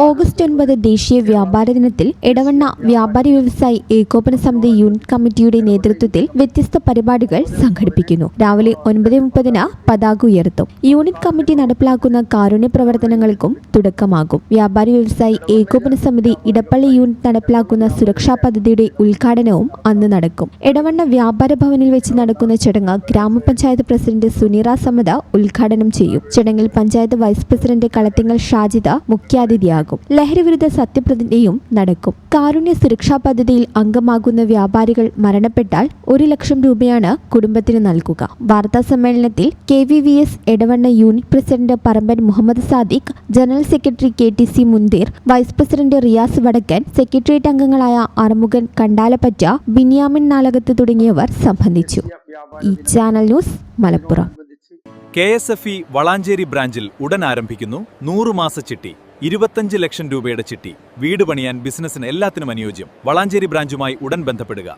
August 9 ദേശീയ വ്യാപാര ദിനത്തിൽ എടവണ്ണ വ്യാപാരി വ്യവസായി ഏകോപന സമിതി യൂണിറ്റ് കമ്മിറ്റിയുടെ നേതൃത്വത്തിൽ വ്യത്യസ്ത പരിപാടികൾ സംഘടിപ്പിക്കുന്നു. രാവിലെ 9:30 പതാക ഉയർത്തും. യൂണിറ്റ് കമ്മിറ്റി നടപ്പിലാക്കുന്ന കാരുണ്യ പ്രവർത്തനങ്ങൾക്കും തുടക്കമാകും. വ്യാപാരി വ്യവസായി ഏകോപന സമിതി ഇടപ്പള്ളി യൂണിറ്റ് നടപ്പിലാക്കുന്ന സുരക്ഷാ പദ്ധതിയുടെ ഉദ്ഘാടനവും അന്ന് നടക്കും. എടവണ്ണ വ്യാപാര ഭവനിൽ വെച്ച് നടക്കുന്ന ചടങ്ങ് ഗ്രാമപഞ്ചായത്ത് പ്രസിഡന്റ് സുനിറ സമത ഉദ്ഘാടനം ചെയ്യും. ചടങ്ങിൽ പഞ്ചായത്ത് വൈസ് പ്രസിഡന്റ് കളത്തിങ്ങൽ ഷാജിദ മുഖ്യാതിഥിയാകും. ലഹരിവിരുദ്ധ സത്യപ്രതിജ്ഞയും നടക്കും. കാരുണ്യ സുരക്ഷാ പദ്ധതിയിൽ അംഗമാകുന്ന വ്യാപാരികൾ മരണപ്പെട്ടാൽ 1 ലക്ഷം രൂപയാണ് കുടുംബത്തിന് നൽകുക. വാർത്താ സമ്മേളനത്തിൽ KVVS Edavanna unit president Paramban Muhammad Sadiq, general secretary KTC Munthir, vice president Riyas Vadakkan, secretariat അംഗങ്ങളായ അറുമുഖൻ കണ്ടാലപ്പറ്റ, ബിനിയാമിൻ നാലകത്ത് തുടങ്ങിയവർ സംബന്ധിച്ചു. ഈ channel news Malappuram. KSFE Valanchery ബ്രാഞ്ചിൽ ഉടൻ ആരംഭിക്കുന്നു 100 മാസ ചിട്ടി. 25 ലക്ഷം രൂപയുടെ ചിട്ടി. വീട് പണിയാൻ, ബിസിനസ്സിന് എല്ലാത്തിനും അനുയോജ്യം. വളാഞ്ചേരി ബ്രാഞ്ചുമായി ഉടൻ ബന്ധപ്പെടുക.